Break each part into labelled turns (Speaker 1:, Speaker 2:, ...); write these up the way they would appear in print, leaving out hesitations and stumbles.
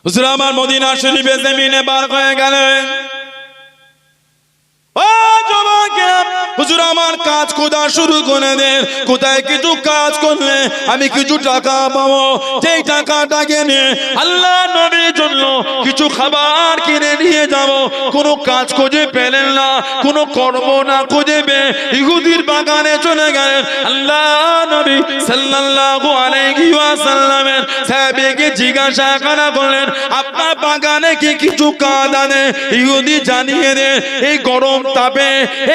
Speaker 1: হুজুর আমার মদিনা শরীফে জমিনে বার হয়ে গেলেন। ও যুবকেরা, হুজুর আমার কাজ খোঁজা শুরু করে দেন। কোথায় কিছু কাজ করলে আমি কিছু টাকা পাবো, যেই টাকাটাকে নিয়ে আল্লাহ নবীর জন্য কিছু খাবার কিনে নিয়ে যাব। কোনো কাজ খুঁজে পেলেন না, কোনো কর্ম না খুঁজে পেয়ে ইহুদির বাগানে চলে গেলেন। আল্লাহ নবী সাল্লাল্লাহু আলাইহি ওয়াসাল্লামের সাহাবীকে জিজ্ঞাসা করলেন, আপনার বাগানে কি কিছু কাজ আছে? ইহুদি জানিয়ে দেন, এই গরম তাপে,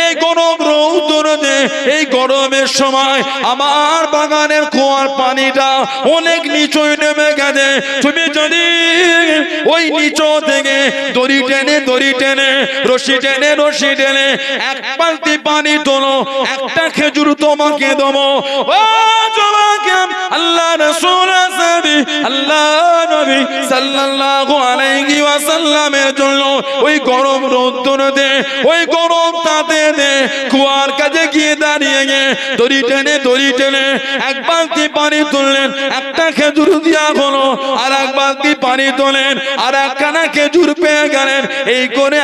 Speaker 1: এই গরম রৌদ্রে, এই গরমের সময় আমার বাগানের কুয়ার পানিটা অনেক নিচে নেমে গেছে। তুমি যদি ওই নিচু থেকে দড়ি টেনে রশি টেনে এক বালতি পানি তোলো, একটা খেজুর তোমাকে দেবো। ও যুবক, আল্লাহ রাসূল আল্লাহ নবী সাল্লাল্লাহু আলাইহি ওয়াসাল্লামের জন্য ওই গরম রৌদ্রে, ওই গরম তাপে কুয়ার কাছে গিয়ে দাঁড়িয়ে দড়ি টেনে এক বালতি পানি তুললেন, একটা খেজুর দিয়া হলো। আর এক বালতি পানি তোলেন, আর একখানা খেজুর পেয়ে গেলেন। এই করে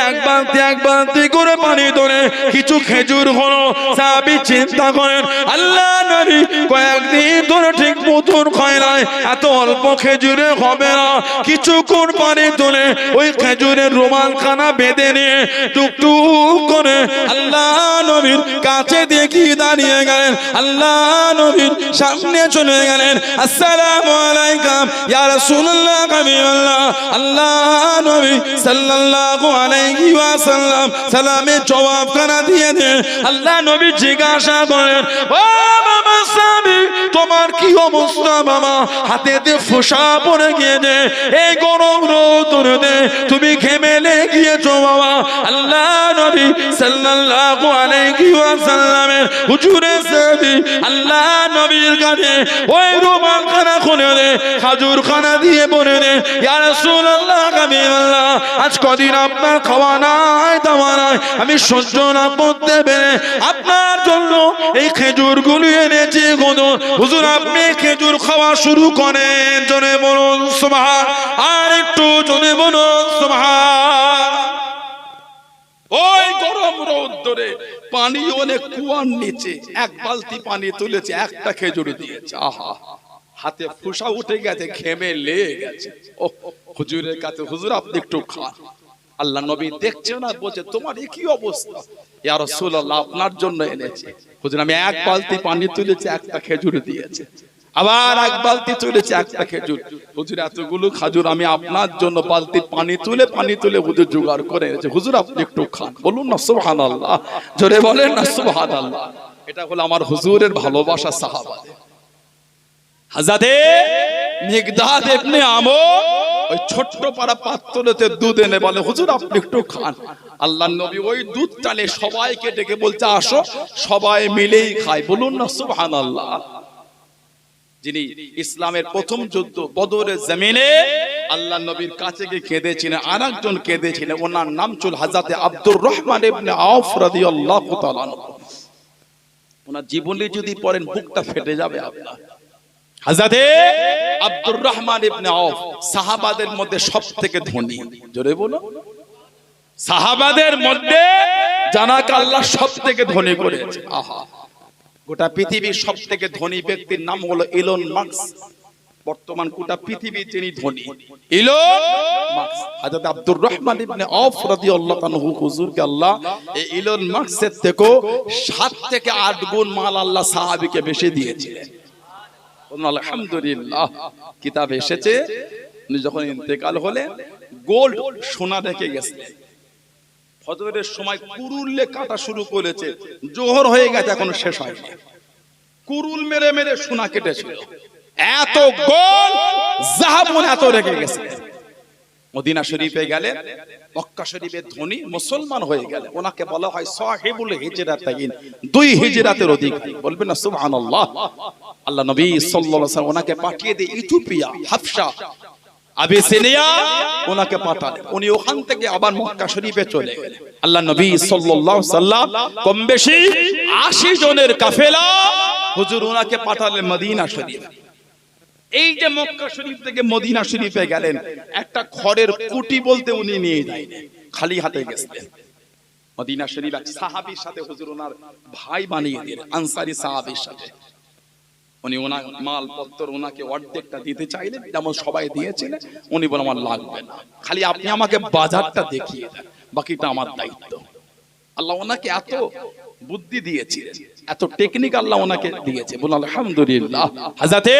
Speaker 1: এক বালতি করে পানি তোলে, কিছু খেজুর হলো। সাহাবী চিন্তা করেন, আল্লাহ নবী কয়েকদিন ধরে ঠিক মতন খায় নাই, এত অল্প খেজুরে হবে না। কিছুক্ষণ পানি তোলে, ওই খেজুরের রুমালখানা বেঁধে নিয়ে টুকটুক করে আল্লাহ নবীর কাছে দেখি দাঁড়িয়ে গেলেন। আল্লাহ নবীর সামনে চলে গেলেন। আসসালামু আলাইকুম ইয়া রাসূলুল্লাহ হাবিবাল্লাহ। আল্লাহ নবী সাল্লাল্লাহু আলাইহি ওয়াসাল্লাম সালামের জবাবখানা দিয়ে দেন। আল্লাহ নবী জিজ্ঞাসা করেন, ও বাবা সাহাবী, তোমার কি অবস্থা বাবা? হাতেতে ফোঁসা পড়ে গিয়েছে, এই গরম রোদে তুমি ঘেমে গিয়েছো বাবা। আল্লাহ নবী সাল্লাল্লাহু আলাইহি ওয়াসাল্লামের হুজুরে সাহাবী আল্লাহ নবীর কাছে ওই রুমালখানা খুলে দে, খাজুরখানা দিয়ে বলে দে, ইয়া রাসূলুল্লাহ হাবিবাল্লাহ, আজ কদিন আপনার খাওয়া নাই দাওয়া নাই, আমি সহ্য না করতে পেরে আপনার জন্য এই খেজুরগুলো এনেছি। হুজুর আপনি খেজুর খাওয়া শুরু করেন। জোরে বলুন সুবহান, আর একটু জোরে বলুন সুবহান। ওই গরম রোদ্দুরে পানি অনেক কুয়ার নিচে এক বালতি পানি তুলেছে, একটা খেজুর দিয়েছে। আহা, হাতে ফুসা উঠে গেছে, ঘেমে লেগে গেছে। ও হুজুরের কাছে, হুজুর আপনি একটু খান। আল্লাহ নবী দেখছে না, বলছে তোমার কি অবস্থা? ইয়া রাসূলুল্লাহ, আপনার জন্য এনেছি। হুজুর আমি এক বালতি পানি তুলেছি, একটা খেজুর দিয়েছে। আবার এক বালতি তুলেছে, একটা খেজুর। হুজুর এতগুলো খাজুর আমি আপনার জন্য বালতি পানি তুলে হুজুর জোগাড় করে এনেছে। হুজুর আপনি একটু খান। বলুন না সুবহানাল্লাহ, জোরে বলেন না সুবহানাল্লাহ। এটা হলো আমার হুজুরের ভালোবাসা সাহাবাদের। হযরতে মিকদাদ ইবনে আমর ওই ছোট্ট পাড়া পাত্রতে দুধ এনে বলে, হুজুর আপনি একটু খান। আল্লাহর নবী ওই দুধ টানে সবাইকে ডেকে বলছে, আসো সবাই মিলেই খায়। বলুন না সুবহানাল্লাহ। যিনি ইসলামের প্রথম যুদ্ধ বদরের জমিনে আল্লাহর নবীর কাছে গিয়ে কেঁদেছিলেন, আরেকজন কেঁদেছিলেন, ওনার নাম ছিল হযরতে আব্দুর রহমান ইবনে আওফ রাদিয়াল্লাহু তাআলা আনহু। ওনার জীবনী যদি পড়েন বুকটা ফেটে যাবে আপনার। হযরতে আব্দুর রহমান ইবনে আওফ সাহাবাদের মধ্যে সবথেকে ধনী। জোরে বলো, সাহাবাদের মধ্যে জানাকে আল্লাহ সবথেকে ধনী করেছে। আহা, গোটা পৃথিবীর সবথেকে ধনী ব্যক্তির নাম হলো ইলন মাস্ক। বর্তমান গোটা পৃথিবীর যিনি ধনী, ইলন মাস্ক। হযরত আব্দুর রহমান ইবনে আওফ রাদিয়াল্লাহু আনহু হুজুরকে আল্লাহ এই ইলন মাস্কের থেকে 7 থেকে 8 গুণ মাল আল্লাহ সাহাবীকে বেশি দিয়েছিলেন। আলহামদুলিল্লাহ। কিতাব এসেছে উনি যখন ইন্তেকাল হলেন গোল্ড সোনা রেখে গেছিলেন। ফজরের সময় কুরুলে কাটা শুরু করেছে, জোহর হয়ে গেছে এখনো শেষ হয়নি। কুরুল মেরে মেরে সোনা কেটেছিল। এত গোল্ড যাহাবন এত রেখে গেছে। মদিনা শরীফে গেলেন, মক্কা শরীফের ধনী মুসলমান হয়ে গেলেন। ওনাকে বলা হয় সাহিবুল হিজরাতাইন, 2 হিজরাতের অধিকারী। বলবেন না সুবহানাল্লাহ। আল্লাহ নবী সাল্লাল্লাহু আলাইহি ওয়াসাল্লাম ওনাকে পাঠিয়ে দিয়ে ইথিওপিয়া, হাবশা, আবিসিনিয়া ওনাকে পাঠালেন। উনি ওখান থেকে আবার মক্কা শরীফে চলে গেলেন। আল্লাহ নবী সাল্লাল্লাহু আলাইহি ওয়াসাল্লাম কম বেশি 80 জনের কাফেলা হুজুর ওনাকে পাঠালেন মদিনা শরীফ। এই যে মক্কা শরীফ থেকে মদিনা শরীফে গেলেন, একটা খড়ের কুটি বলতে উনি নিয়ে যায়নি, খালি হাতে গেছিলেন। মদিনা শরীফ এক সাহাবীর সাথে হুজুর ওনার ভাই বানিয়ে দিলেন, আনসারী সাহাবীর সাথে। উনি ওনার মালপত্র ওনাকে অর্ধেকটা দিতে চাইলেন, যেমন সবাই দিয়েছিলেন। উনি বলেন আমার লাগবে না, খালি আপনি আমাকে বাজারটা দেখিয়ে দেন, বাকিটা আমার দায়িত্ব। আল্লাহ ওনাকে এত বুদ্ধি দিয়েছিলেন, এত টেকনিক আল্লাহ ওনাকে দিয়েছে, বলুন আলহামদুলিল্লাহ। হযরতে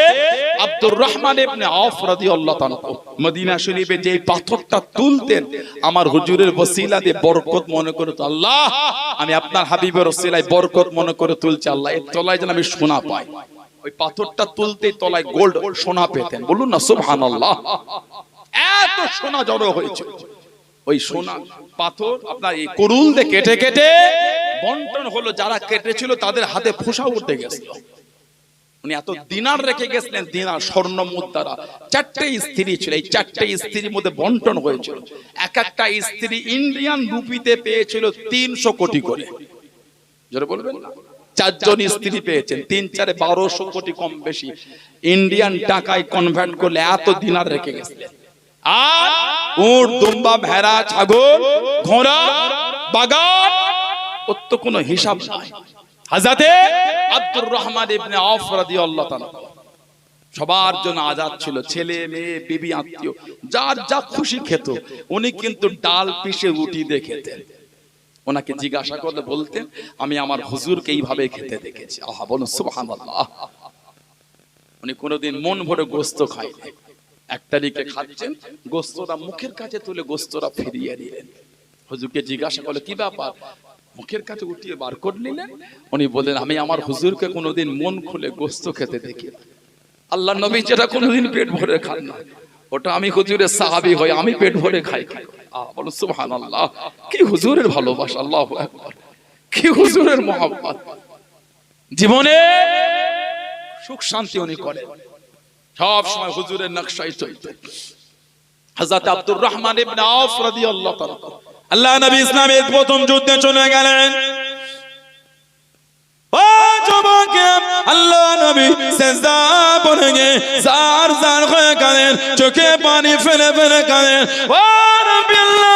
Speaker 1: আব্দুর রহমান ইবনে আওফ রাদিয়াল্লাহু তাআলা মদিনা শরীফে যে পাথরটা তুলতেন, আমার হুজুরের ওসিলা দিয়ে বরকত মনে করে, তো আল্লাহ আমি আপনার হাবিবের ওসিলায় বরকত মনে করে তুলছি, আল্লাহ এর তলায় যেন আমি সোনা পাই। ওই পাথরটা তুলতেই তলায় গোল্ড সোনা পেতেন, বলুন না সুবহানাল্লাহ। এত সোনা জড়ো হয়েছিল। ওই সোনা পাথর আপনার এই কুরুল দিয়ে কেটে কেটে বন্টন হলো, যারা কেটেছিল তাদের হাতে ফোঁসা উঠে গেছিল। উনি এত দিনার রেখে গেছিলেন, দিনার স্বর্ণ মুদ্রা। 4টে স্ত্রী ছিল, এই 4টে স্ত্রীর মধ্যে বন্টন হয়েছিল। এক একটা স্ত্রী ইন্ডিয়ান রুপিতে পেয়েছিল 300 কোটি করে। জোরে বলবেন না? 4 জন স্ত্রী পেয়েছেন, 3 4 1200 কোটি কম বেশি ইন্ডিয়ান টাকায় কনভার্ট করলে এত দিনার রেখে গেছিলেন। আর উট, দুম্বা, ভেড়া, ছাগল, ঘোড়া, বাগান, ওর তো কোনো হিসাব নাই। হযরতে আব্দুর রহমান ইবনে আওফ রাদিয়াল্লাহু তাআলা সবার জন্য আজাদ ছিল, ছেলে মেয়ে বিবি আত্মীয় যার যা খুশি খেত। উনি কিন্তু ডাল পিষে রুটি দিয়ে খেতেন। ওনাকে জিজ্ঞাসা করলে বলতেন আমি আমার হুজুরকে এইভাবে খেতে দেখেছি। আহা, বলুন সুবহানাল্লাহ। উনি কোনোদিন মন ভরে গোশত খায়নি। 1 তারিখে খাচ্ছেন, গোশতটা মুখের কাছে তুলে গোশতটা ফিরিয়ে দিলেন। হুজুরকে জিজ্ঞাসা করলে কি ব্যাপার, মুখের কাছে উঠিয়ে বার করে নিলেন। উনি বললেন আমি আমার হুজুরকে কোনোদিন মন খুলে গোশত খেতে দেখি। আল্লাহ নবী যেটা কোনোদিন পেট ভরে খান না, ওটা আমি হুজুরের সাহাবী হই, আমি পেট ভরে খাই। বলুন সুবহানাল্লাহ। কি হুজুরের ভালোবাসা, আল্লাহু আকবার, কি হুজুরের মহব্বত। জীবনে সুখ শান্তি উনি করেন, সব সময় হুজুরের নকশায় চলতেন। হযরত আব্দুর রহমান ইবনে আওফ রাদিয়াল্লাহু তাআলা আল্লাহ নবী ইসলামের প্রথম যুদ্ধে চলে গেলেন। ও যুবক, আল্লাহ নবী সিজদা পড়ে গিয়ে জার জার হয়ে কাঁদেন, চোখে পানি ফেলে ফেলে কাঁদেন। ও নবী আল্লাহ,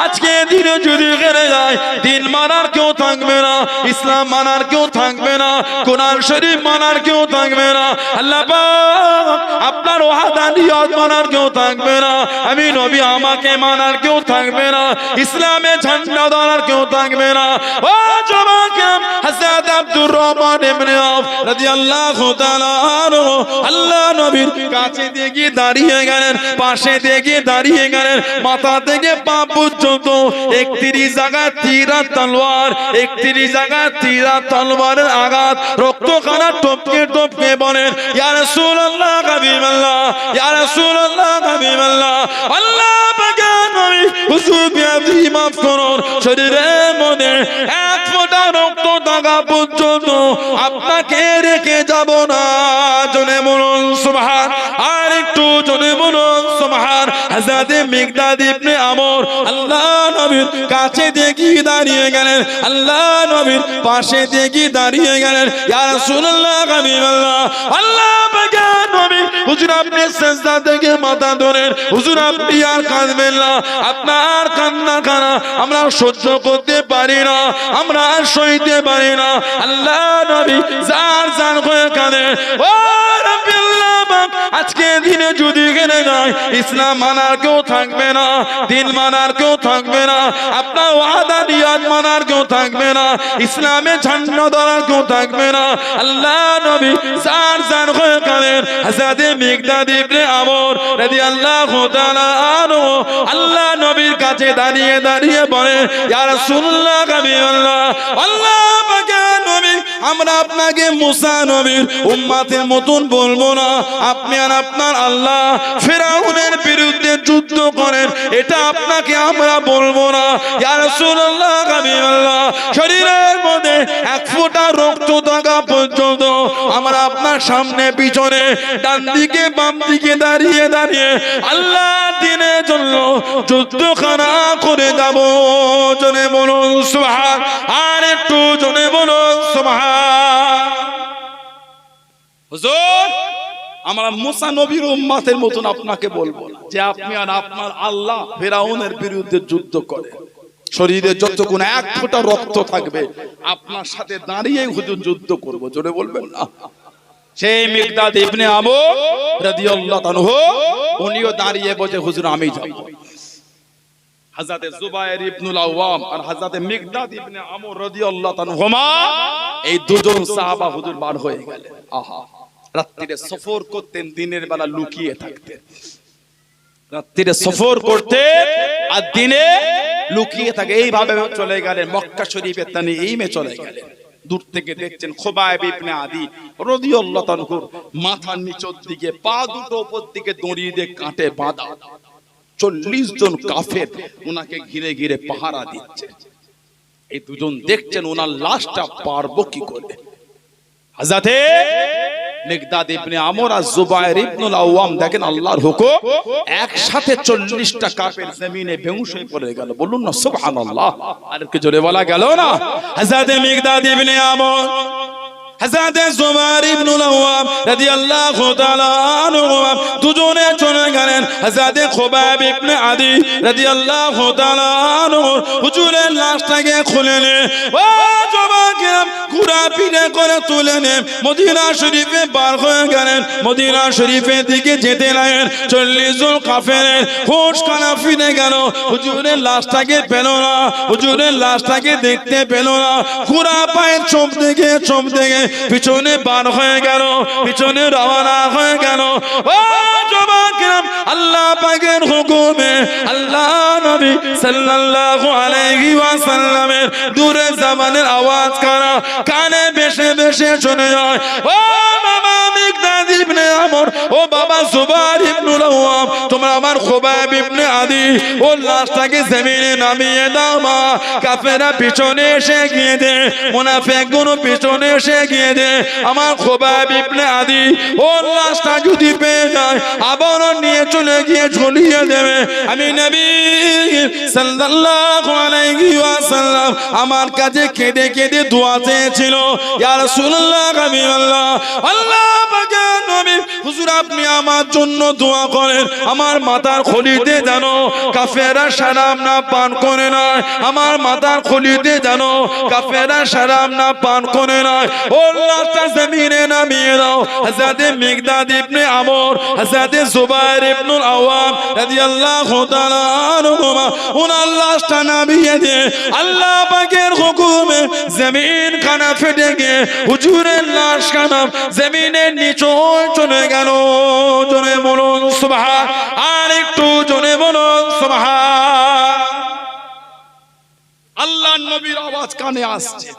Speaker 1: আজকে দিনে যদি হেরে যায়, দিন মানার কেউ থাকবে না, ইসলাম মানার কেউ থাকবে না, কোরআন শরীফ মানার কেউ থাকবে না, আল্লাহ পাক আপনার ওয়াহদানিয়ত মানার কেউ থাকবে না, আমি নবী আমাকে মানার কেউ থাকবে না, ইসলামে ঝান্ডা ধরার কেউ থাকবে না। ও যুবক, হযরত আব্দুর রহমান ইবনে আওফ রাদিয়াল্লাহু তাআলা আনহু আল্লাহ নবীর কাছে দিয়ে দাঁড়িয়ে গেলেন, পাশে দিয়ে দাঁড়িয়ে গেলেন, মাথা থেকে পা পর্যন্ত 31 জায়গা তীর আর তলোয়ার, 31 জায়গা তীর আর তলোয়ারের আঘাত, রক্তখানা টপকে টপকে বলেন ইয়া রাসূলুল্লাহ হাবিবাল্লাহ, ইয়া রাসূলুল্লাহ হাবিবাল্লাহ। আল্লাহ পাকের নবী হুজুর আপনি মাফ করুন, শরীরের মধ্যে 1 ফোঁটা রক্ত থাকা পর্যন্ত আপনাকে রেখে যাব না। জনে বলুন সুবহান, আর একটু জনে বলুন সুবহান। হযরত মিকদাদ ইবনে আমর আল্লাহ নবীর কাছে দিয়ে দাঁড়িয়ে গেলেন, আল্লাহ নবীর পাশে দিয়ে দাঁড়িয়ে গেলেন, ইয়া রাসূলুল্লাহ হাবিবাল্লাহ। আল্লাহ পাকের নবী হুজুর আপনি সিজদা থেকে মাথা ধরেন, হুজুর আপনি আর কাঁদবেন না, আপনার কান্না কানা আমরা সহ্য করতে পারি না, আমরা আর সইতে পারি না। আল্লাহ নবী জার জার হয়ে কাঁদেন। ও রাব্বি আল্লাহ, আজকে দিনে যদি হেরে যায়, ইসলাম মানার কেউ থাকবে না, দিন মানার কেউ থাকবে না, আপনার ওয়াহদানিয়ত মানার কেউ থাকবে না, ইসলামে ঝান্ডা ধরার কেউ থাকবে না। আল্লাহ নবী জার জার হয়ে কাঁদেন। হযরত মিকদাদ ইবনে আমর রাদিয়াল্লাহু তাআলা আনহু আল্লাহ নবীর কাছে দাঁড়িয়ে দাঁড়িয়ে বলেন ইয়া রাসূলুল্লাহ হাবিবাল্লাহ। আল্লাহ পাকের নবী, আমরা আপনাকে মুসা নবীর উম্মতের মতন বলবো না, আপনি আর আপনার আল্লাহ ফিরআউনের বিরুদ্ধে যুদ্ধ করেন, এটা আপনাকে আমরা বলবো না। ইয়া রাসূলুল্লাহ হাবিবাল্লাহ, শরীরের মধ্যে 1 ফোঁটা রক্ত থাকা পর্যন্ত আমরা আপনার সামনে পিছনে ডান দিকে বাম দিকে দাঁড়িয়ে দাঁড়িয়ে আল্লাহ দ্বীনের জন্য যুদ্ধখানা করে যাব। জনে বলুন সুবহান, আর একটু জনে বলুন সুবহান। হুজুর আমরা মুসা নবীর উম্মতের মতন আপনাকে বলবো না যে আপনি আর আপনার আল্লাহ ফেরাউনের বিরুদ্ধে যুদ্ধ করেন। শরীরে যতক্ষণ এক ফোঁটা রক্ত থাকবে আপনার সাথে দাঁড়িয়ে হুজুর যুদ্ধ করব, জোরে বলবেন না? সেই মিকদাদ ইবনে আমর রাদিয়াল্লাহু আনহু উনিও দাঁড়িয়ে বলে হুজুর আমি যাব। হযরত জুবায়ের ইবনুল আওয়াম আর হযরত মিকদাদ ইবনে আমর রাদিয়াল্লাহু আনহুমা এই দুজন সাহাবা হুজুর বার হয়ে গেলেন। আহা, রাত্রিরে সফর করতেন, দিনের বেলা লুকিয়ে থাকতেন। রাত্রিরে সফর করতে আর দিনে লুকিয়ে থাকে। এইভাবে চলে গেলেন মক্কা শরীফের তানঈমে চলে গেলেন। দূর থেকে দেখছেন খুবাইব ইবনে আদি রাদিয়াল্লাহু আনহু মাথার নিচের দিকে পা দুটো উপর দিকে দড়ি দিয়ে কাটে বাঁধা, 40 জন কাফের ওনাকে ঘিরে ঘিরে পাহারা দিচ্ছে। এই দুজন দেখছেন ওনার লাশটা পারবো কি করে। হযরতে মিকদাদ ইবনে আমর আর জুবায়ের ইবনুল আওয়াম দেখেন আল্লাহর হুকুম একসাথে 40টা কাফের জমিনে বেহুশ হয়ে পড়ে গেল। বলুন না সুবহানাল্লাহ। আর কি জোরে বলা গেল না? হযরতে মিকদাদ ইবনে আমর, হযরতে জুবায়ের ইবনুল আওয়াম রাদিয়াল্লাহু তাআলা আনহু দুজনে চলে গেলেন। হযরতে খুবাইব ইবনে আদি রাদিয়াল্লাহু তাআলা আনহু হুজুরের লাশটাকে খুলে নে ও জবাকেরাম ঘোড়া পিঠে করে তুলে নে মদিনা শরীফে বার হয়ে গেলেন। মদিনা শরীফের দিকে যেতে লাগলেন। 40 জন কাফেরের হোশ কানা ফিরে গেল। হুজুরের লাশটাকে পেল না, হুজুরের লাশটাকে দেখতে পেল না। ঘোড়া পায়ের চোপ দেখে পিছনে বার হয়ে গেল, পিছনে রওনা হয়ে গেল। ও জবাকেরাম আল্লাহ পাকের হুকুমে আল্লাহ নবী সাল্লাল্লাহু আলাইহি ওয়াসাল্লামের দূরে জামানের আওয়াজ কানে বেশে বেশে শুনে যায়। ও বাবা মিকদাদ ইবনে আমর, ও বাবা জুবায়ের ইবনুল আওয়াম, তোমরা আমার খুবাইব ইবনে আদি ও লাশটাকে জমিনে নামিয়ে দাও। মা কাফেররা পিছনে এসে গিয়ে দে, মুনাফিকগুলো পিছনে এসে গিয়ে দে। আমার খুবাইব ইবনে আদি ও লাশটা যদি পেয়ে যায় আবারও নিয়ে চলে গিয়ে ঝুলিয়ে দেবে। আমি নবী সাল্লাল্লাহু আলাইহি ওয়াসাল্লাম আমার কাছে কেঁদে কেঁদে দোয়া চেয়েছিল, ইয়া রাসূলুল্লাহ হাবিবাল্লাহ, আল্লাহ পাকের নবী হুজুর আপনি আমার জন্য দোয়া করেন। আমার মাথার খুলিতে জানো কাফেররা শরাব না পান করে না, আমার মাথার খুলিতে জানো কাফেররা শরাব না পান করে না। ও লাশটা জমিনে নামিয়ে দাও। হযরতে মিকদাদ ইবনে আমর, হযরতে জুবায়ের ইবনুল আওয়াম রাদিয়াল্লাহু তাআলা আনহুমা ওনার লাশটা নামিয়ে দে। আল্লাহ পাকের হুকুমে জমিন খানা ফেটে গিয়ে হুজুরের লাশ খানা জমিনের নিচে চলে গেল। জোরে বলুন সুবহান, আর একটু জোরে বলুন সুবহান। আল্লাহর নবীর আওয়াজ কানে আসছে।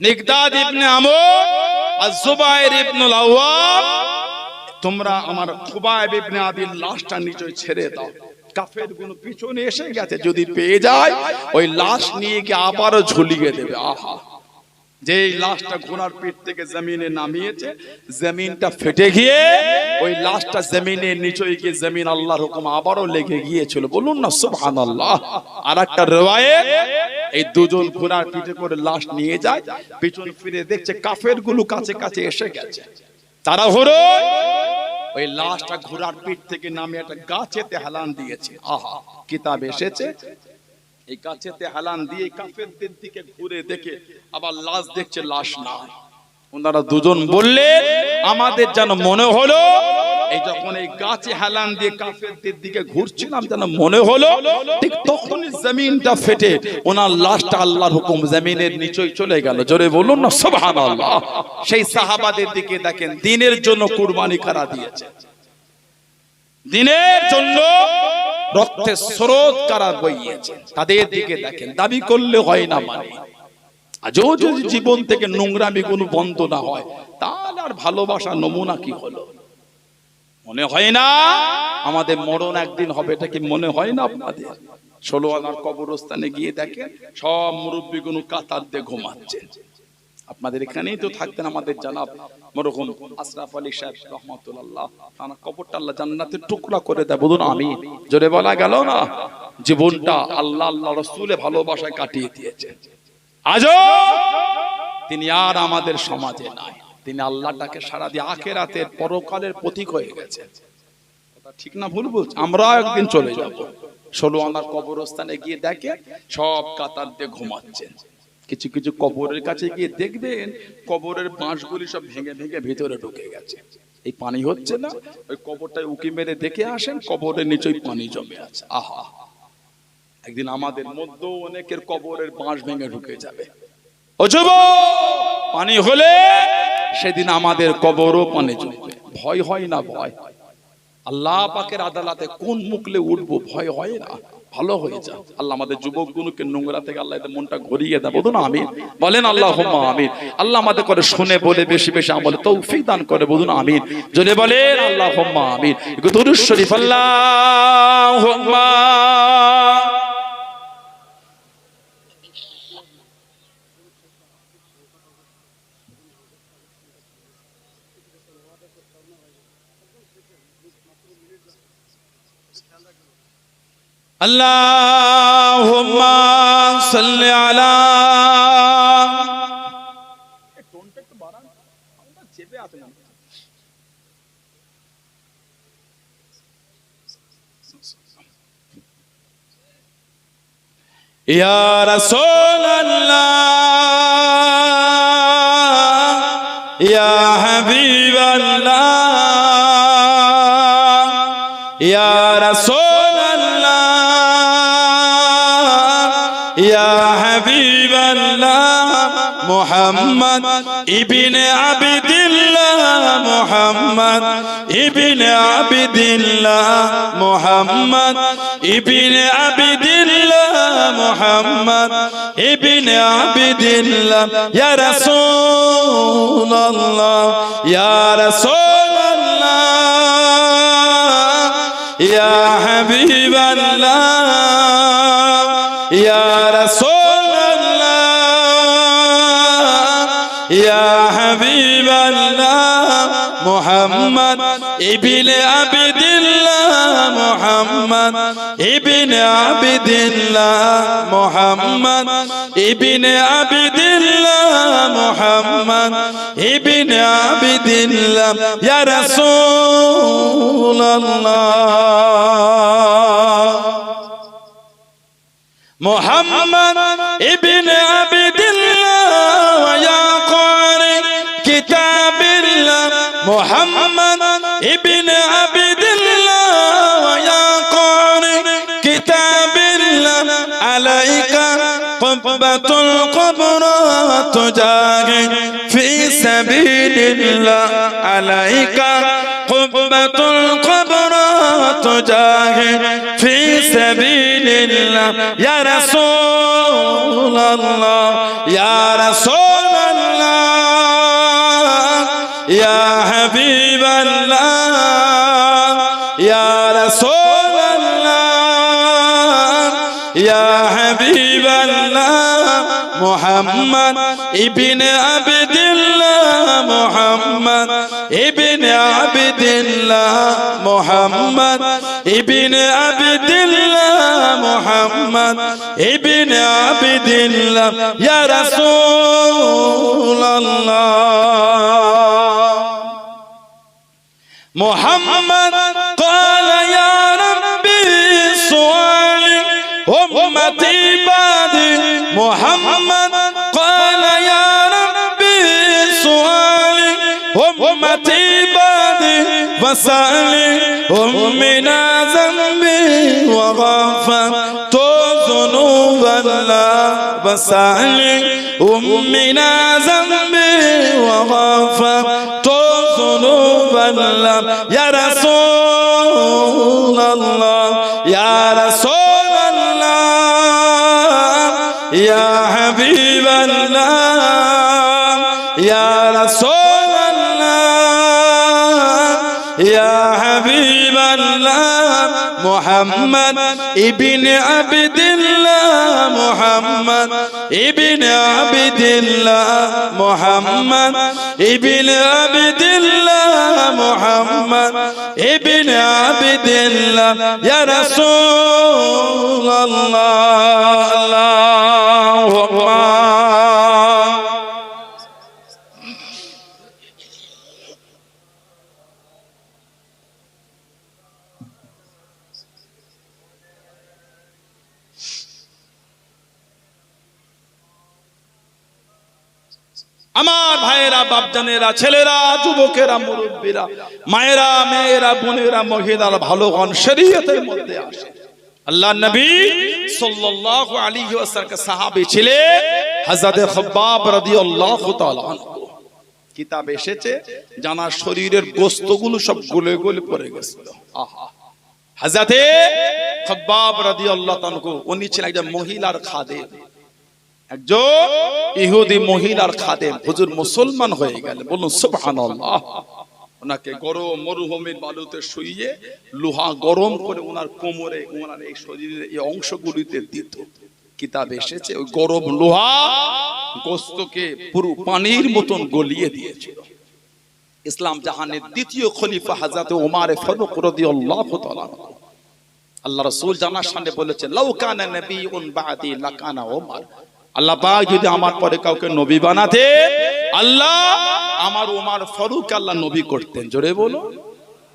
Speaker 1: মিকদাদ ইবনে আমর আর জুবায়ের ইবনুল আওয়াম, তোমরা আমার খুবাইব ইবনে আদির লাশটা নিচে ছেড়ে দাও। কাফেরগুলো পিছনে এসে গেছে, যদি পেয়ে যায় ওই লাশ নিয়ে গিয়ে আবারও ঝুলিয়ে দেবে। আহা, যে লাশটা ঘোড়ার পিঠ থেকে জমিনে নামিয়েছে, জমিনটা ফেটে গিয়ে ওই লাশটা জমিনের নিচে গিয়ে জমিন আল্লাহর হুকুম আবারও লেগে গিয়েছিল। বলুন না সুবহানাল্লাহ। আর একটা riwayat, এই দুজন ঘোড়ার পিঠে করে লাশ নিয়ে যায়, পিছন ফিরে দেখছে কাফেরগুলো কাছে কাছে এসে গেছে। তারা হলো ওই লাশটা ঘোড়ার পিঠ থেকে নামিয়ে একটা গাছেতে হেলান দিয়েছে। আহা, কিতাব এসেছে এই গাছেতে হেলান দিয়ে কাফেরদের দিকে ঘুরে দেখে আবার লাশ দেখছে, লাশ নাই। ওনারা দুজন বললেন আমাদের যেন মনে হলো এই যখন এই গাছে হেলান দিয়ে কাফেরদের দিকে ঘুরছিলাম যেন মনে হলো ঠিক তখনই জমিনটা ফেটে ওনার লাশটা আল্লাহর হুকুম জমিনের নিচেই চলে গেল। জোরে বলুন না সুবহানাল্লাহ। সেই সাহাবাদের দিকে দেখেন, দ্বীনের জন্য কুরবানি করা দিয়েছে, দ্বীনের জন্য রক্তের স্রোত কারা বইয়েছে, তাদের দিকে দেখেন। দাবি করলে হয় না, মানে আজও যদি জীবন থেকে নোংরামি কোনো বন্ধ না হয় তাহলে আর ভালোবাসা নমুনা কি হলো? মনে হয় না আমাদের মরণ একদিন হবে, এটা কি মনে হয় না আপনাদের? 16 আনার কবরস্থানে গিয়ে দেখেন সব মুরব্বীগুলো কাতার দিয়ে ঘুমাচ্ছে। আপনাদের এখানেই তো থাকতেন আমাদের জানাব মরহুম আশরাফ আলী সাহেব রহমাতুল্লাহ, তার কবরটা আল্লাহ জান্নাতের টুকরা করে দেয়। বলুন আমিন। জোরে বলা গেল না? জীবনটা আল্লাহ আল্লাহ রাসূলের ভালোবাসায় কাটিয়ে দিয়েছে। আজও তিনি আর আমাদের সমাজে নাই।
Speaker 2: তিনি আল্লাহটাকে সারা দিয়ে আখিরাতের পরকালের প্রতীক হয়ে গেছে। ঠিক না ভুল বলছি? আমরা একদিন চলে যাব। 16 আনার কবরস্থানে গিয়ে দেখে সব কাতার দিয়ে ঘুমাচ্ছেন। কিছু কিছু কবরের কাছে গিয়ে দেখবেন কবরের বাঁশগুলি সব ভেঙে ভেঙে ভিতরে ঢুকে গেছে। এই পানি হচ্ছে না, ওই কবরটায় উকি মেরে দেখে আসেন, কবরের নিচেই পানি জমে আছে। আহা, একদিন আমাদের মধ্যেও অনেকের কবরের বাঁশ ভেঙে ঢুকে যাবে। ও যুবক, পানি হলে সেদিন আমাদের কবরও পানি জমবে। ভয় হয় না? ভয়। আল্লাহ পাকের আদালতে কোন মুখলে উঠবো, ভয় হয় না? ভালো হয়ে যা। আল্লাহ আমাদের যুবকগুলোকে নোংরা থেকে আল্লাহ এদের মনটা ঘুরিয়ে দেয়। বলুন আমিন, বলেন আল্লাহুম্মা আমিন। আল্লাহ আমাদের করে শুনে বলে বেশি বেশি আমলে তৌফিক দান করে। বলুন আমিন, জোরে বলেন আল্লাহুম্মা আমিন। দুরূদ শরীফ আল্লাহুম্মা
Speaker 1: আল্লাহুম্মা সাল্লি আলা।
Speaker 2: টোনটা একটু বাড়ান, আমরা চেপে আছি না।
Speaker 1: ইয়া রাসূলুল্লাহ, ইয়া হাবিবাল্লাহ, ইয়া রাসূলুল্লাহ, ইয়া হাবিবাল্লাহ, মুহাম্মদ ইবনে আবদুল্লাহ, মুহাম্মদ ইবনে আবদুল্লাহ, মুহাম্মদ ইবনে আবদুল্লাহ, মুহাম্মদ ইবনে আবদুল্লাহ, ইয়া রাসূলুল্লাহ, ইয়া রাসূলুল্লাহ, ইয়া হাবিবাল্লাহ, ইয়া রাসূলুল্লাহ, ইয়া হাবিবাল্লাহ, মুহাম্মদ ইবনে আবদুল্লাহ, মুহাম্মদ ইবনে আবদুল্লাহ, মুহাম্মদ ইবনে আবদুল্লাহ, মুহাম্মদ ইবনে আবদুল্লাহ, ইয়া রাসূলুল্লাহ। মুহাম্মদ ইবনে আবদুল্লাহ ইয়া ক্বারি কিতাবিল্লাহ, মুহাম্মদ ইবনে আবদুল্লাহ ইয়া ক্বারি কিতাবিল্লাহ, আলাইকা কুব্বাতুল কুবরাত জাহি ফি সাবিলিল্লাহ, আলাইকা কুব্বাতুল কুবরাত জাহি ফি সাবিলিল্লাহ, ইয়া রাসূলুল্লাহ, ইয়া রাসূলুল্লাহ, ইয়া হাবিবাল্লাহ, ইয়া রাসূলুল্লাহ, ইয়া হাবিবাল্লাহ, মুহাম্মদ ইবনে আবদুল্লাহ, মুহাম্মদ ইবনে আবদুল্লাহ, মুহাম্মদ ইবনে আবদুল্লাহ, মুহাম্মদ ইবনে আবদুল্লাহ, ইয়া রাসূলুল্লাহ। মুহাম্মদ ক্বালা ইয়া রাব্বি সুআলি উম্মতি বাদি, মুহাম্মদ ক্বালা ইয়া রাব্বি সুআলি উম্মতি বাদি, ওয়াসালি মিনা যামবি ওয়া গাফারতু যুনুবাল্লাহ, ওয়াসালি মিনা যামবি ওয়া গাফারতু যুনুবাল্লাহ, ইয়া রাসূলুল্লাহ, ইয়া রাসূলুল্লাহ, ইয়া হাবিবাল্লাহ, ইয়া রাসূলুল্লাহ, ইয়া হাবিবাল্লাহ, মুহাম্মদ ইবনে আবদুল্লাহ, মুহাম্মদ ইবনে আবদুল্লাহ, মুহাম্মদ ইবনে আবদুল্লাহ, মুহাম্মদ ইবনে আবদুল্লাহ, ইয়া রাসূলুল্লাহ। আল্লাহুম্মা
Speaker 2: আমার ভাইয়েরা, বাপজানেরা, ছেলেরা, যুবকেরা, মুরব্বীরা, মায়েরা, মেয়েরা, বোনেরা, মহিলারা, ভালো গান শরীয়তের মধ্যে আসে। আল্লাহর নবী সাল্লাল্লাহু আলাইহি ওয়াসাল্লাম সাহাবী ছিলেন হযরত খাব্বাব রাদিয়াল্লাহু তাআলা আনহু। কিতাব এসেছে জানার শরীরের গোশতগুলো সব গলে গলে পড়ে গেছিল। আহা, হযরত খাব্বাব রাদিয়াল্লাহু তাআলা উনি ছিলেন একজন মহিলার খাদেম, একজন ইহুদি মহিলার খাদেম। হুজুর মুসলমান হয়ে গেলেন, বলুন সুবহানাল্লাহ। ওনাকে গরম মরুভূমির বালুতে শুইয়ে লোহা গরম করে ওনার কোমরে, ওনার এই শরীরের এই অংশগুলিতে দিত। কিতাব এসেছে ওই গরম লোহা গোশতকে পুরো পানির মতন গলিয়ে দিয়েছিল। ইসলাম জাহানের দ্বিতীয় খলিফা হযরত ওমর ফারুক রাদিয়াল্লাহু তাআলা আল্লাহ রাসূল জানার সামনে বলেছেন, লাউ কানা নবিয়ুন বাদি লাকানা ওমর। আল্লাহ পাক যদি আমার পরে কাউকে নবী বানাতে, আল্লাহ আমার ওমর ফারুক আল্লাহ নবী করতেন। জোরে বলো,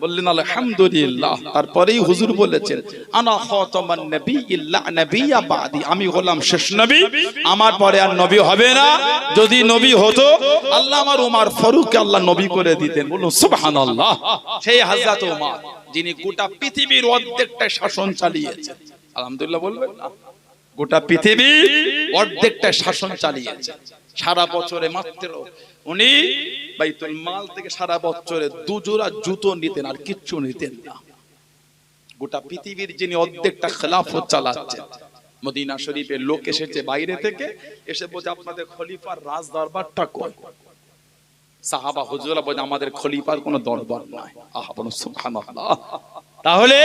Speaker 2: বললেন আলহামদুলিল্লাহ। তারপরেই হুজুর বলেছেন, আনা খাতামান নবিয়্যিল্লা নবিয়্যা বাদি, আমি হলাম শেষ নবী, আমার পরে আর নবী হবে না। যদি নবী হতো আল্লাহ আমার ওমর ফারুক আল্লাহ নবী করে দিতেন। বলুন সুবহানাল্লাহ। সেই হযরত ওমর যিনি গোটা পৃথিবীর অর্ধেকটা শাসন চালিয়েছেন, আলহামদুলিল্লাহ বলবেন না? গোটা পৃথিবী অর্ধেকটা শাসন চালিয়েছে। সারা বছরে মাত্র উনি বাইতুল মাল থেকে সারা বছরে 2 জোড়া জুতো নিতেন, আর কিচ্ছু নিতেন না। গোটা পৃথিবীর যিনি অর্ধেকটা খেলাফত চালাচ্ছেন। মদিনা শরীফের লোক এসেছে বাইরে থেকে, এসে বলছে আপনাদের খলিফার রাজ দরবারটা কই? সাহাবা হুজুররা বলে আমাদের খলিফার কোনো দরবার নাই। আহা, বলুন সুবহানাল্লাহ। তাহলে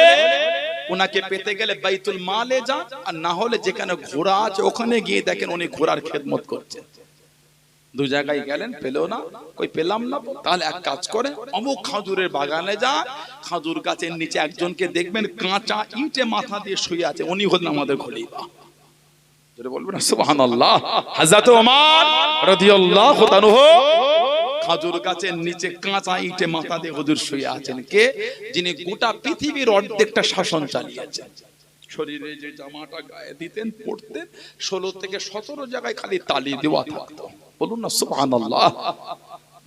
Speaker 2: উনাকে পেতে গেলে বাইতুল মালে যান, আর না হলে যেখানে ঘোড়া আছে ওখানে গিয়ে দেখেন উনি ঘোড়ার খেদমত করছেন। 2 জায়গায় গেলেন, পেলো না, কই পেলাম না, তাহলে এক কাজ করে অমুক খাজুরের বাগানে যান, খাজুর গাছের নিচে একজনকে দেখবেন কাঁচা ইটে মাথা দিয়ে শুয়ে আছে, উনি হলেন আমাদের খলিফা। জোরে বলবেন সুবহানাল্লাহ। হযরত ওমর রাদিয়াল্লাহু তাআলা খাজুর গাছের নিচে কাঁচা ইটে মাথা দিয়ে হুজুর শুয়ে আছেন। কে? যিনি গোটা পৃথিবীর অর্ধেকটা শাসন চালিয়েছেন। শরীরে যে জামাটা গায়ে দিতেন, পড়তেন, 16 থেকে 17 জায়গায় খালি তালি দেওয়া থাকতো। বলুন না সুবহানাল্লাহ।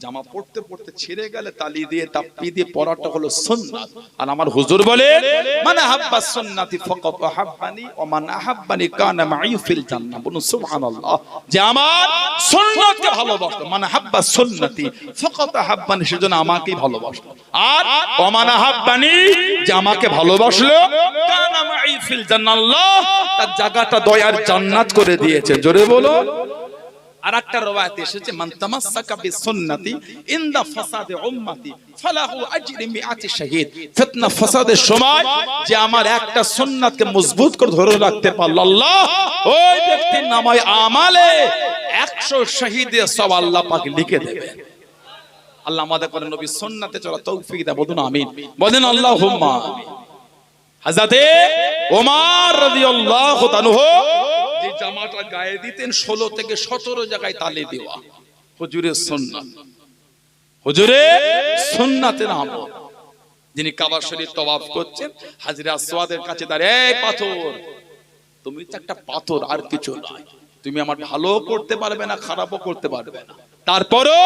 Speaker 2: জামা পড়তে পড়তে ছিঁড়ে গেলে তালি দিয়ে তাপ্পি দিয়ে পরাটা হলো সুন্নাত। আর আমার হুজুর বলে, মান আহাব্বা সুন্নতি ফাকাত আহাব্বানি ওয়া মান আহাব্বানি কানা মাই ফিল জান্নাহ। বলুন সুবহানাল্লাহ। যে আমার সুন্নতকে ভালোবাসলো, মান আহাব্বা সুন্নতি ফাকাত আহাব্বানি, সেজন্য আমাকেই ভালোবাসলো। আর ওয়া মান আহাব্বানি, যে আমাকে ভালোবাসলো, কানা মাই ফিল জান্নাহ, আল্লাহ তার জায়গাটা দয়ার জান্নাত করে দিয়েছে। জোরে বলো। আরেকটা রওয়ায়াতে এসেছে, মান তামাসসাকা বিসুন্নতি ইনদা ফাসাদে উম্মতি ফালাহু আজরি মিআতি শাহীদ। ফিতনা ফাসাদের সময় যে আমার একটা সুন্নাতকে মজবুত করে ধরে রাখতে পারল, আল্লাহ ওই ব্যক্তির নামায় আমালে 100 শহীদের সওয়াব আল্লাহ পাক লিখে দেবে। আল্লাহ আমাদের করে নবী সুন্নাতে চলা তৌফিক দাও। বলুন আমিন, বলেন আল্লাহুম্মা আমিন। হযরত ওমর রাদিয়াল্লাহু তাআলা যে জামাটা গায়ে দিতেন 16 থেকে 17 জায়গায় তালি দেওয়া, হুজুরের সুন্নাত, হুজুরের সুন্নাতের আমল। যিনি কাবা শরীফ তওয়াফ করছেন, হাজরে আসওয়াদের কাছে দাঁড়িয়ে, এই পাথর, তুমি তো একটা পাথর, আর কিছু নয়, তুমি আমার ভালো করতে পারবে না, খারাপও করতে পারবে না, তারপরও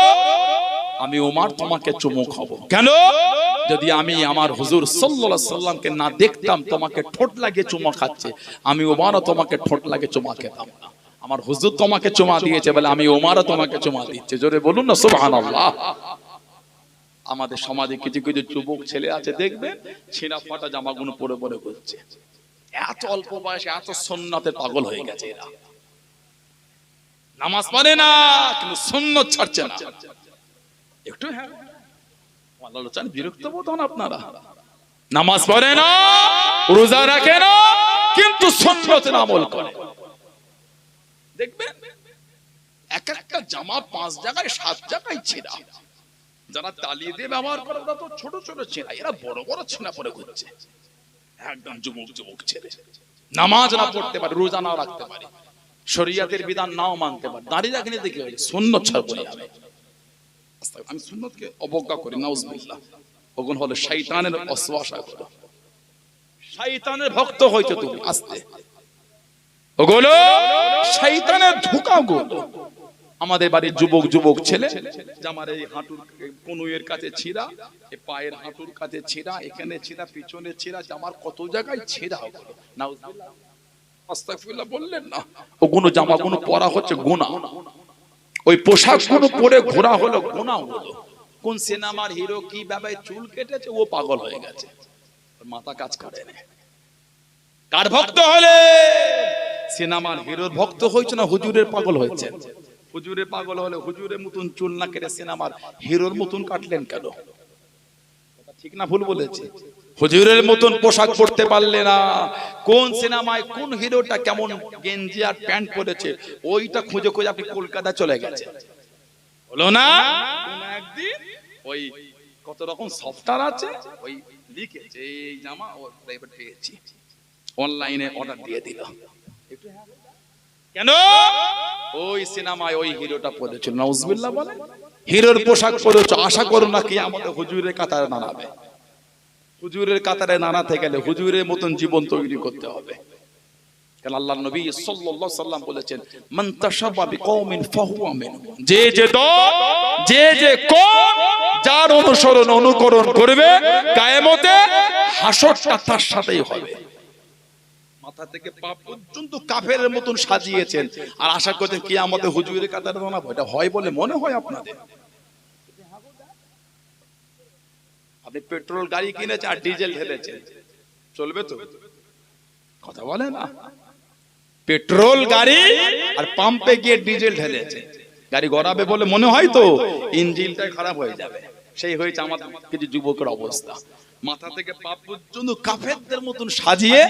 Speaker 2: আমি ওমর তোমাকে চুমু খাবো। কেন? যদি আমি আমার হুজুর সাল্লাল্লাহু আলাইহি সাল্লামকে না দেখতাম তোমাকে ঠোঁট লাগিয়ে চুমা খাচ্ছে, আমি ওমরও তোমাকে ঠোঁট লাগিয়ে চুমা খেতাম না। আমার হুজুর তোমাকে চুমা দিয়েছে বলে আমি ওমরও তোমাকে চুমা দিচ্ছি। জোরে বলুন না সুবহানাল্লাহ। আমাদের সমাজে কিছু কিছু যুবক ছেলে আছে, দেখবে ছিঁড়া ফাটা জামাগুলো পরে পরে ঘুরছে। এত অল্প বয়সে এত সুন্নতের পাগল হয়ে গেছে এরা। নামাজ পড়ে না, কিন্তু সুন্নত ছাড়ছে না। একটু হ্যাঁ আলোচনা বিরক্ত বোধ হন আপনারা। নামাজ পড়ে না, রোজা রাখে না, কিন্তু সুন্নতের আমল করে। দেখবেন এক একটা জামা 5 জায়গায় 7 জায়গায় ছেঁড়া। যারা তালি দিয়ে ব্যবহার করে ওরা তো ছোট ছোট ছেঁড়া, এরা বড় বড় ছেঁড়া পরে ঘুরছে। একদম যুবক যুবক ছেলে, নামাজ না পড়তে পারে, রোজা না রাখতে পারে, শরীয়তের বিধান নাও মানতে পারে, দাঁড়িয়ে রাখলে দেখি সুন্নত ছাড় করে যাবে। আমি সুন্নতকে অবজ্ঞা করি, নাউজুবিল্লাহ। ওগুন হলো শয়তানের ওয়াসওয়াসা, শয়তানের ভক্ত হইছো তুমি। আস্তে ওগুলো শয়তানের ধোঁকা গুলো। আমাদের বাড়ির যুবক যুবক ছেলে জামার এই হাঁটুর কনুইয়ের কাছে ছিঁড়া, এই পায়ের হাঁটুর কাছে ছিঁড়া, এখানে ছিঁড়া, পিছনে ছিঁড়া, জামার কত জায়গায় ছিঁড়া হলো। নাউজুবিল্লাহ, আস্তাগফিরুল্লাহ বললেন না? ওগুলো জামাগুলো পরা হচ্ছে গুনাহ, ওই পোশাকগুলো পরে ঘোরা হলো গুনাহ হলো। কোন সিনেমার হিরো কি ভাবে চুল কেটেছে ও পাগল হয়ে গেছে, মাথা কাজ করে না। কার ভক্ত হলে? সিনেমার হিরোর ভক্ত হয়েছে না হুজুরের পাগল হয়েছে? হুজুরে পাগল হলে হুজুরের মতন চুল না কেটে সিনেমার হিরোর মতন কাটলেন কেন? ঠিক না ভুল বলেছি? হুজুরের মতন পোশাক পরতে পারলে না। কোন সিনেমায় কোন হিরোটা কেমন গেঞ্জি আর প্যান্ট পরেছে ওইটা খুঁজে খুঁজে আপনি কলকাতা চলে গেছেন, হলো না? কোন একদিন ওই কত রকম সফটওয়্যার আছে, ওই লিখেছে এই জামা ও প্রাইভেট পেয়েছি, অনলাইনে অর্ডার দিয়ে দিল। কেন? ওই সিনেমায় ওই হিরোটা পরেছিল। নাউজুবিল্লাহ বলে হিরোর পোশাক পরেছ, আশা করো না কি আমাদের হুজুরের কাতারে দাঁড়াবে। হুজুরের কাতারে দাঁড়াতে গেলে হুজুরের মতন জীবন তৈরি করতে হবে। কারণ আল্লাহর নবী সাল্লাল্লাহু আলাইহি সাল্লাম বলেছেন, মান তাশাব্বা বিকওমিন ফাহুয়া মিনহুম, যে যে দল, যে যে কওম যার অনুসরণ অনুকরণ করবে কিয়ামতে হাসরটা তার সাথেই হবে। মাথা থেকে পা পর্যন্ত কাফেরের মতন সাজিয়েছেন আর আশা করছেন কিয়ামতে হুজুরের কাতারে দাঁড়াবো। এটা হয় বলে মনে হয় আপনাদের? আপনি পেট্রোল গাড়ি কিনেছেন আর ডিজেল ঢেলেছেন, চলবে তো? কথা বলে না? পেট্রোল গাড়ি আর পাম্পে গিয়ে ডিজেল ঢেলেছে, গাড়ি গড়াবে বলে মনে হয় তো? ইঞ্জিনটা খারাপ হয়ে যাবে। সেই হয়েছে আমাদের কিছু যুবকের অবস্থা। মাথা থেকে পা পর্যন্ত কাফেরদের মতন সাজিয়ে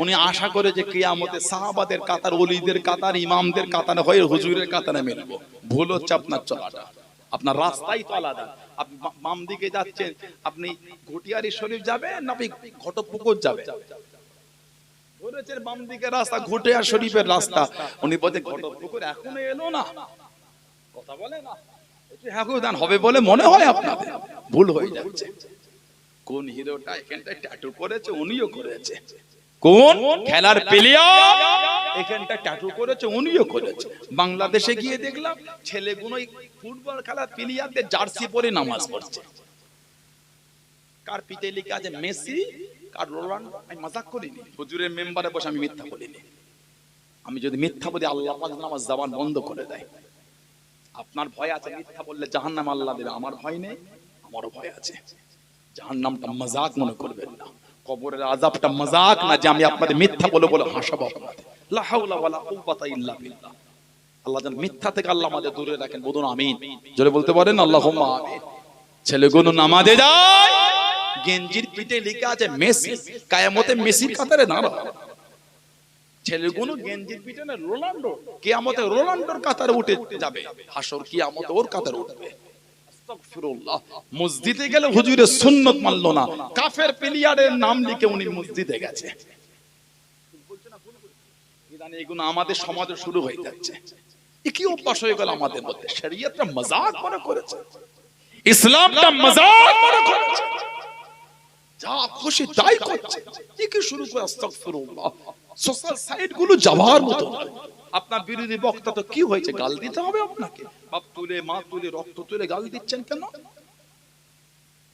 Speaker 2: উনি আশা করে যে কিয়ামতে সাহাবাদের কাতার, ওলিদের কাতার, ইমামদের কাতারে হয়ে হুজুরের কাতারে মিলবো। ভুল হচ্ছে আপনার চলাটা, আপনার রাস্তাই তো আলাদা। আপনি বাম দিকে যাচ্ছেন, আপনি ঘটিয়ারি শরীফ যাবেন না আপনি ঘটপুকুর যাবেন? ধরেছেন বাম দিকে রাস্তা ঘটিয়ার শরীফের রাস্তা, উনি বলতে ঘটপুকুর এখনো এলো না। কথা বলে না? হ্যাঁ হবে বলে মনে হয় আপনাদের? ভুল হয়ে যাচ্ছে। কোন হিরোটা এখানটা ট্যাটু করেছে উনিও করেছে, কোন খেলার প্লেয়ার এখানটা ট্যাটু করেছে উনিও করেছে। বাংলাদেশে গিয়ে দেখলাম ছেলেগুলো ফুটবল খেলার প্লেয়ারদের জার্সি পরে নামাজ পড়ছে। কার পিঠে লেখা আছে মেসি, কার রোনাল্ডো। আমি মজাক করিনি, হুজুরের মেম্বারে বসে আমি মিথ্যা বলিনি। আমি যদি মিথ্যা বলি আল্লাহ পাক আমার জবান বন্ধ করে দেয়। আপনার ভয় আছে মিথ্যা বললে জাহান্নাম আল্লাহ দেবে, আমার ভয় নেই, আমারও ভয় আছে। জাহান্নামটা মজাক মনে করবেন না, কবরের আযাবটা মজাক না যে আমি আপনাদের মিথ্যা বলে বলে হাসাবো আপনাদের। লা হাওলা ওয়ালা কুওয়াতা ইল্লা বিল্লাহ। আল্লাহ যেন মিথ্যা থেকে আল্লাহ আমাদের দূরে রাখেন। বলুন আমিন। জোরে বলতে পারেন আল্লাহুম্মা আমিন। ছেলেগুলো নামাজে যায়, গেঞ্জির পিঠে লেখা আছে মেসি, কিয়ামতে মেসির কাতারে দাঁড়াবে। ছেলেগুলো গেঞ্জির পিঠে না রোনাল্ডো, কিয়ামতে রোনাল্ডোর কাতারে উঠে যাবে। হাসর কিয়ামতে ওর কাতারে উঠবে। আস্তাগফিরুল্লাহ। মসজিদে গেলে হুজুরের সুন্নাত মানলো না, কাফের প্লেয়ারের নাম লিখে উনি মসজিদে গেছে। ইদানি এগুলো আমাদের সমাজে শুরু হয়ে যাচ্ছে। এ কি অভ্যাস হয়ে গেল আমাদের মধ্যে? শরীয়তটা মজাক মনে করেছে, ইসলামটা মজাক মনে করেছে, যা খুশি তাই করছে। এ কি শুরু করে? আস্তাগফিরুল্লাহ। সোশ্যাল সাইট গুলো যাওয়ার মতো। আপনার বিরোধী বক্তা তো কি হয়েছে, গাল দিতে হবে আপনাকে? বাপ তুলে মা তুলে রক্ত তুলে গাল দিচ্ছেন কেন?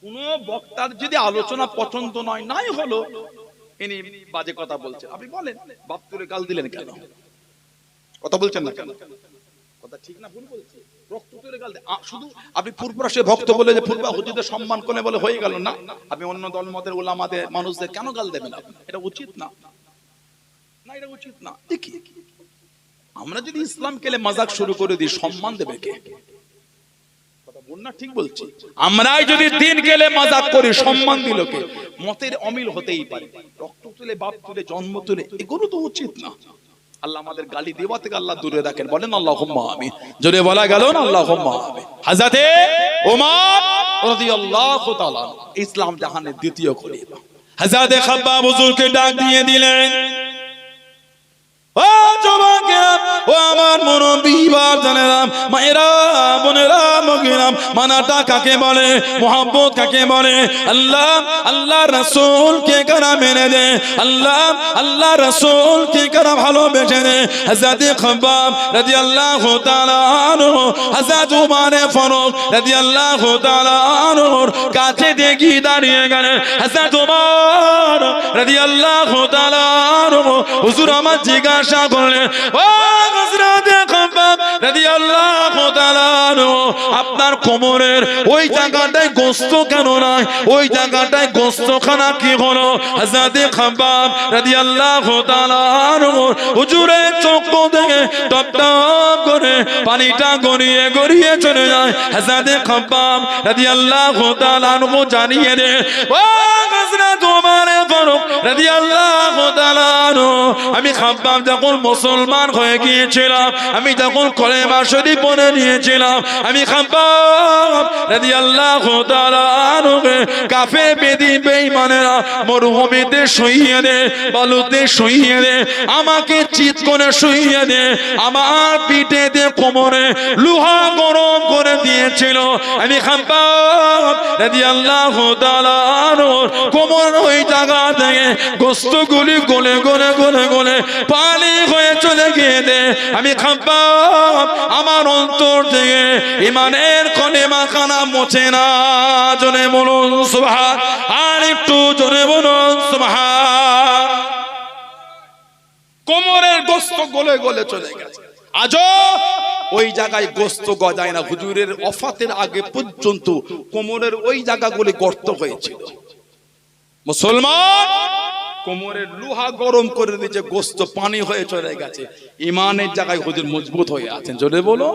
Speaker 2: কোন বক্তার যদি আলোচনা পছন্দ নয়, নাই হলো ইনি বাজে কথা বলছেন, আপনি বলেন বাপ তুলে গাল দিলেন কেন? কথা বলছেন না কেন? কথা ঠিক না ভুল বলছি? রক্ত তুলে গাল শুধু আপনি পূর্বরাষ্ট্রের ভক্ত বলে যে পূর্বা হুজুরদের সম্মান করে বলে হয়ে গেল না? আপনি অন্য দল মতের ওলামাদের মানুষদের কেন গাল দেবেন? এটা উচিত না, না এটা উচিত না। দেখি আমরা যদি ইসলাম কেলে মজাক শুরু করে দিই, সম্মান দেবে কে? কথা বল না, ঠিক বলছি? আমরাই যদি দিন গেলে মজাক করি, সম্মান দিল কে? মতের অমিল হতেই পারে, রক্ত তুলে বাপ তুলে জন্ম তুলে এগুলো তো উচিত না। আল্লাহ আমাদের গালি দেওয়া থেকে আল্লাহ দূরে রাখেন। বলেন আল্লাহুম্মা আমিন। জোরে বলা গেল না আল্লাহুম্মা আমিন। হযরতে ওমর রাদিয়াল্লাহু তাআলা ইসলাম জাহানের দ্বিতীয় খলিফা,
Speaker 1: হযরতে খাব্বাব হুজুরকে ডাক দিয়ে দিলেন, ও যুবকেরা, ও আমার মুরব্বি ভাই, বাপ জানেরাম, মায়েরা, বোনেরা, মগিরাম, মানাটা কাকে বলে, মোহাব্বত কাকে বলে? আল্লাহ আল্লাহ রাসূলকে কারা মেনে দেয়, আল্লাহ রাসূলকে কারা ভালোবেসে দেয়? হযরত খাব্বাব রাদিয়াল্লাহু তাআলা আনহু, হযরত উমর ফারুক রাদিয়াল্লাহু তাআলা আনহুর কাছে দেখি দাঁড়িয়ে গেলেন হযরত উমর রাদিয়াল্লাহু তাআলা আনহু। হুজুর আমার জিজ্ঞাসা করলেন, ও হযরত খাব্বাব রাদিয়াল্লাহু তাআলা আনহু, আপনার কোমরের ওই জায়গাটায় গোশত কেন নাই? ওই জায়গাটায় গোশতখানা কি হলো? হযরত খাব্বাব রাদিয়াল্লাহু তাআলা আনহু হুজুরের চোখ থেকে টপ টপ করে পানিটা গড়িয়ে গড়িয়ে চলে যায়। হযরত খাব্বাব রাদিয়াল্লাহু তাআলা আনহু জানিয়ে দেন, ও হযরত ওমর ফারুক রাদিয়াল্লাহু তাআলা আনহু, আমি খাব্বাব যখন মুসলমান হয়ে গিয়েছিলাম, আমি যখন কলেমা শরীফ পড়ে নিয়েছিলাম, আমি খাব্বাব রাদিয়াল্লাহু তাআলা আনহু কাফের বেঈমানেরা মরুভূমিতে শুইয়ে দে, বালুতে শুইয়ে দে, আমাকে চিৎ করে শুইয়ে দে, আমার পিঠেতে কোমরে লোহা গরম করে দিয়েছিল। আমি খাব্বাব রাদিয়াল্লাহু তাআলা আনহু কোমর ওই জায়গা থেকে গোশতগুলি গলে গলে গলে গলে পানি হয়ে চলে গিয়ে, আমি খাব্বাব আমার অন্তর থেকে ইমানের কলেমা খানা মোছে না। জোরে বলুন সুবহান, আর একটু জোরে বলুন সুবহান।
Speaker 2: কোমরের গোশত গলে গলে চলে গেছে, আজও ওই জায়গায় গোশত গজায় না। হুজুরের ওফাতের আগে পর্যন্ত কোমরের ওই জায়গাগুলি গর্ত হয়েছিল। মুসলমান কোমরের লোহা গরম করে দিয়েছে, গোশত পানি হয়ে চলে গেছে। ইমানের জায়গায় হুজুর মজবুত হয়ে আছেন। জোরে বলো।